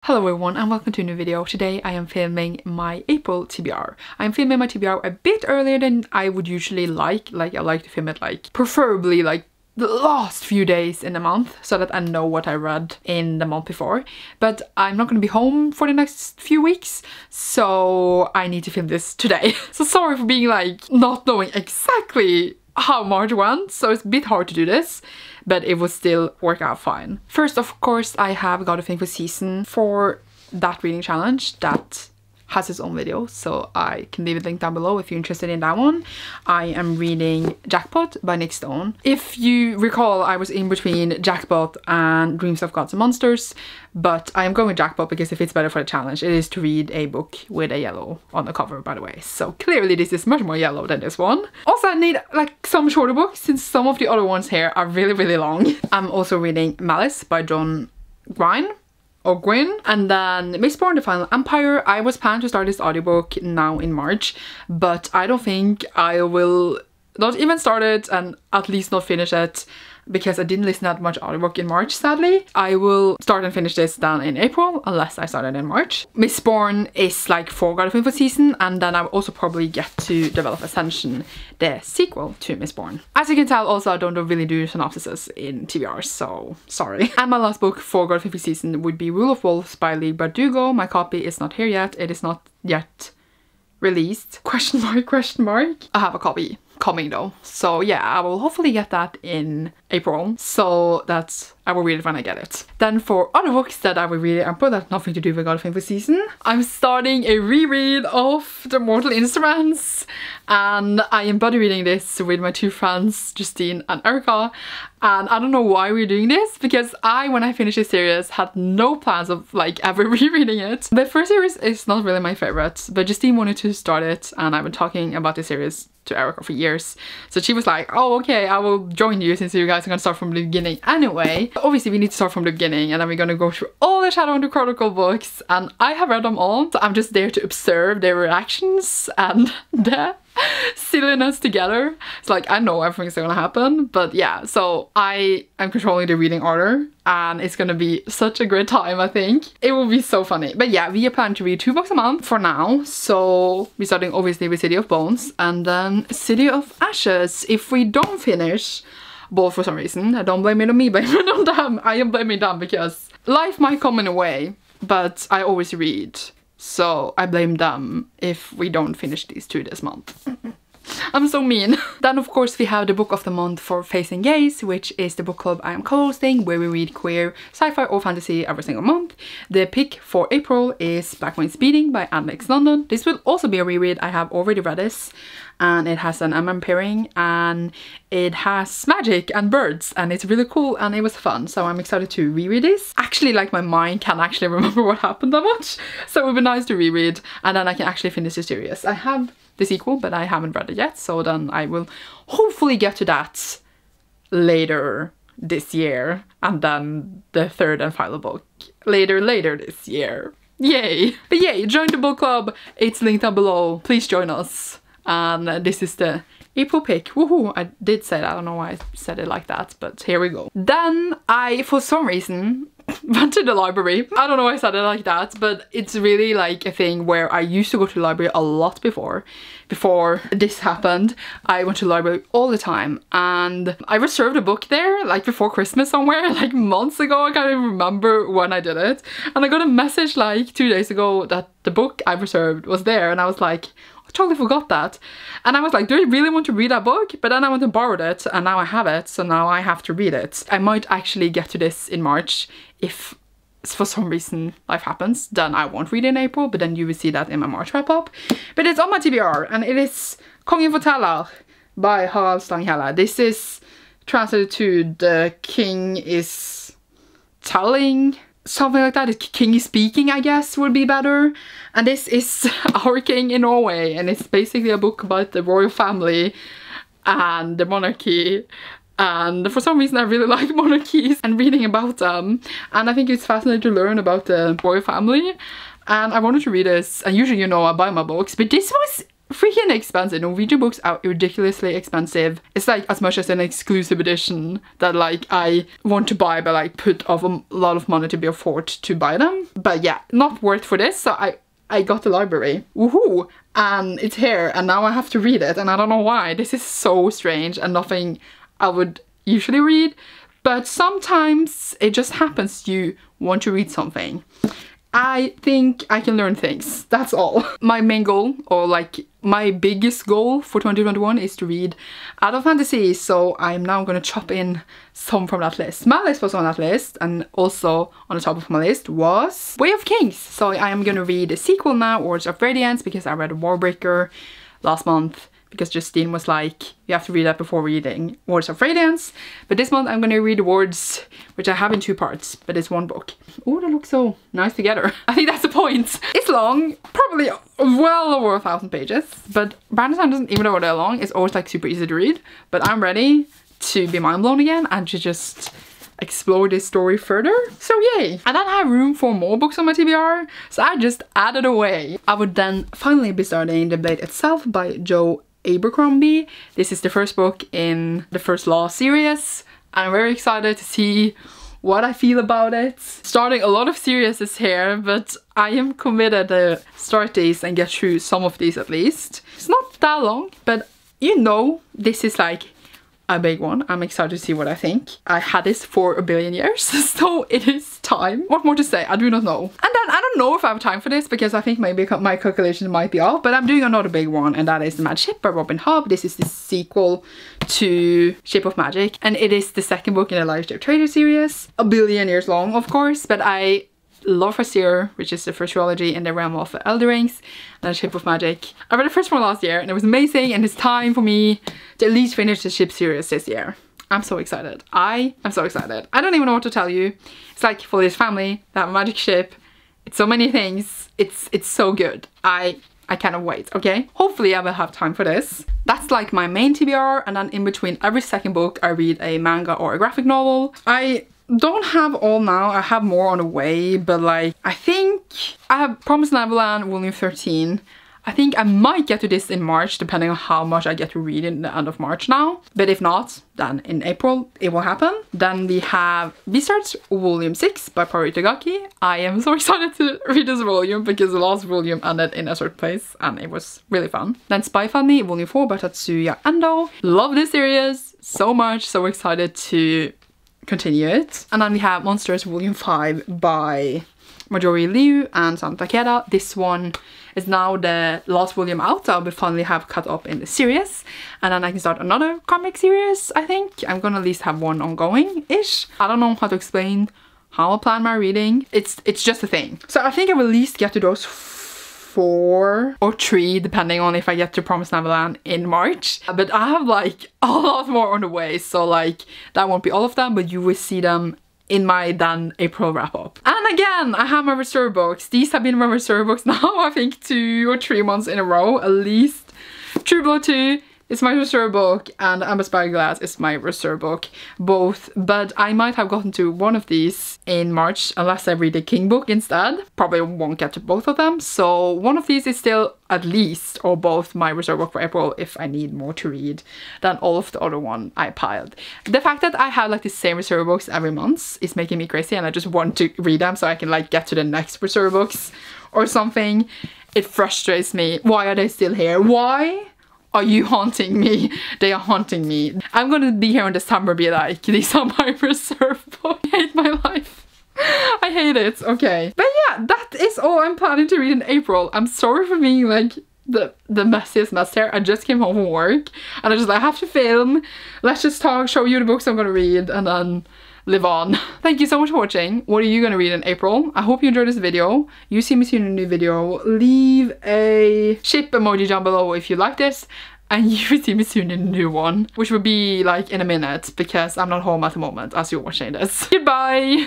Hello everyone and welcome to a new video. Today I am filming my April TBR. I'm filming my TBR a bit earlier than I would usually like. I like to film it preferably the last few days in the month so that I know what I read in the month before. But I'm not going to be home for the next few weeks, so I need to film this today. So sorry for being not knowing exactly how March went, so it's a bit hard to do this, but it will still work out fine. First, of course, I have got a thing for season for that reading challenge that has its own video, so I can leave a link down below if you're interested in that one. I am reading Jackpot by Nick Stone. If you recall, I was in between Jackpot and Dreams of Gods and Monsters, but I am going with Jackpot because it fits better for the challenge. It is to read a book with a yellow on the cover, by the way, so clearly this is much more yellow than this one. Also, I need some shorter books since some of the other ones here are really long. I'm also reading Malice by John Gwynne. And then Mistborn, The Final Empire. I was planning to start this audiobook now in March, but I don't think I will not even start it and at least not finish it because I didn't listen that much audiobook in March, sadly. I will start and finish this down in April unless I start it in March. Mistborn is for God of Info season, and then I will also probably get to develop Ascension, the sequel to Mistborn. As you can tell, also I don't really do synopsises in TBR, so sorry. And my last book for God of Info season would be Rule of Wolves by Lee Bardugo. My copy is not here yet. It is not yet released. Question mark. I have a copy coming though, so yeah, I will hopefully get that in April, so that I will read it when I get it. Then for other books that I will read in April that have nothing to do with God of Info season, I'm starting a reread of The Mortal Instruments, and I am buddy reading this with my two friends Justine and Erica, and I don't know why we're doing this because when I finished this series, had no plans of ever rereading it. The first series is not really my favorite, but Justine wanted to start it, and I've been talking about this series to Erica for years, so she was like, oh okay, I will join you since you guys are gonna start from the beginning anyway. But obviously we need to start from the beginning, and then we're gonna go through all the Shadow and the Chronicle books, and I have read them all, so I'm just there to observe their reactions and the silliness together. It's I know everything's gonna happen, but yeah, so I am controlling the reading order, and it's gonna be such a great time. I think it will be so funny. But yeah, we are planning to read 2 books a month for now, so we're starting obviously with City of Bones and then City of Ashes if we don't finish both for some reason. I don't blame it on me, blame it on them. I am blaming them because life might come in a way, but I always read, so I blame them if we don't finish these 2 this month. I'm so mean. Then of course we have the book of the month for Faes and Gaze, which is the book club I am co-hosting, where we read queer, sci-fi or fantasy every single month. The pick for April is Black Wing Speeding by Alex London. This will also be a reread. I have already read this, and it has an MM pairing, and it has magic and birds, and it's really cool, and it was fun, so I'm excited to reread this. Actually, my mind can't actually remember what happened that much, so it would be nice to reread, and then I can actually finish the series. I have the sequel, but I haven't read it yet, so then I will hopefully get to that later this year, and then the 3rd and final book later this year. Yay! But yay, join the book club, it's linked down below, please join us. And this is the April pick. Woohoo! I did say that, I don't know why I said it like that, but here we go. Then I, for some reason, went to the library. I don't know why I said it like that, but it's really a thing where I used to go to the library a lot before this happened. I went to the library all the time, and I reserved a book there before Christmas somewhere, months ago. I can't even remember when I did it, and I got a message 2 days ago that the book I reserved was there, and I was like, I totally forgot that. And I was like, do I really want to read that book? But then I went and borrowed it, and now I have it, so now I have to read it. I might actually get to this in March. If for some reason life happens, then I won't read it in April, but then you will see that in my March wrap-up. But it's on my TBR, and it is Kongen forteller by Harald Stanghelle. This is translated to The King is Telling, something like that. The King is Speaking, I guess, would be better. And this is our king in Norway, and it's basically a book about the royal family and the monarchy. And for some reason I really like monarchies and reading about them, and I think it's fascinating to learn about the royal family, and I wanted to read this. And usually, I buy my books, but this was freaking expensive. Norwegian books are ridiculously expensive. It's like as much as an exclusive edition that like I want to buy, but like put off a lot of money to be afford to buy them. But yeah, not worth for this. So I got the library. Woohoo! And it's here, and now I have to read it, and I don't know why. This is so strange and nothing I would usually read, but sometimes it just happens you want to read something. I think I can learn things, that's all. My main goal, or like my biggest goal for 2021 is to read adult fantasy, so I'm now gonna chop in some from that list. My list was on that list, and also on the top of my list was Way of Kings. So I am gonna read a sequel now, Words of Radiance, because I read Warbreaker last month, because Justine was like, you have to read that before reading Words of Radiance. But this month I'm gonna read Words, which I have in 2 parts, but it's 1 book. Oh, they look so nice together. I think that's the point. It's long, probably well over 1,000 pages, but Brandon Sanderson, even though they're long, it's always like super easy to read. But I'm ready to be mind blown again and to just explore this story further. So yay! I don't have room for more books on my TBR, so I just added away. I would then finally be starting The Blade Itself by Joe Abercrombie. This is the first book in the First Law series. I'm very excited to see what I feel about it. Starting a lot of series here, but I am committed to start these and get through some of these at least. It's not that long, but you know, this is like a big one. I'm excited to see what I think. I had this for a billion years, so it is time. What more to say? I do not know. And then I don't know if I have time for this, because I think maybe my calculations might be off, but I'm doing another big one, and that is The Mad Ship by Robin Hobb. This is the sequel to Ship of Magic, and it is the second book in the Life Ship Trader series. A billion years long, of course, but I love Faes, which is the first trilogy in the realm of Elder Rings, and Ship of Magic. I read the first one last year and it was amazing, and it's time for me to at least finish the Ship series this year. I'm so excited. I am so excited. I don't even know what to tell you. It's like for this family, they have a magic ship. It's so many things. It's so good. I cannot wait, okay? Hopefully I will have time for this. That's like my main TBR, and then in between every second book I read a manga or a graphic novel. I don't have all now, I have more on the way, but like I think I have Promised Neverland volume 13. I think I might get to this in March, depending on how much I get to read in the end of March now. But if not, then in April it will happen. Then we have Beastars volume 6 by Paru Itagaki. I am so excited to read this volume because the last volume ended in a certain place and it was really fun. Then Spy Family volume 4 by Tatsuya Endo. Love this series so much, so excited to continue it. And then we have Monsters volume 5 by Majori Liu and San Takeda. This one is now the last volume out, so I'll finally have caught up in the series, and then I can start another comic series. I think I'm gonna at least have one ongoing-ish. I don't know how to explain how I plan my reading. It's just a thing. So I think I will at least get to those 4 or 3, depending on if I get to Promised Neverland in March. But I have like a lot more on the way, so like that won't be all of them, but you will see them in my then April wrap up. And again, I have my reserve books. These have been my reserve books now, I think 2 or 3 months in a row at least. True Blood 2 is my reserve book, and Amber Spyglass is my reserve book, both. But I might have gotten to one of these in March unless I read the King book instead. Probably won't get to both of them, so one of these is still at least, or both, my reserve book for April if I need more to read than all of the other one I piled. The fact that I have like the same reserve books every month is making me crazy, and I just want to read them so I can like get to the next reserve books or something. It frustrates me. Why are they still here? Why are you haunting me? They are haunting me. I'm gonna be here in December, be like, these are my reserve books. I hate my life. I hate it. Okay. But yeah, that is all I'm planning to read in April. I'm sorry for being like the messiest mess here. I just came home from work and I just like, I have to film. Let's just talk, show you the books I'm gonna read, and then live on. Thank you so much for watching. What are you gonna read in April? I hope you enjoyed this video. You see me soon in a new video. Leave a ship emoji down below if you like this, and you will see me soon in a new one, which will be like in a minute because I'm not home at the moment as you're watching this. Goodbye!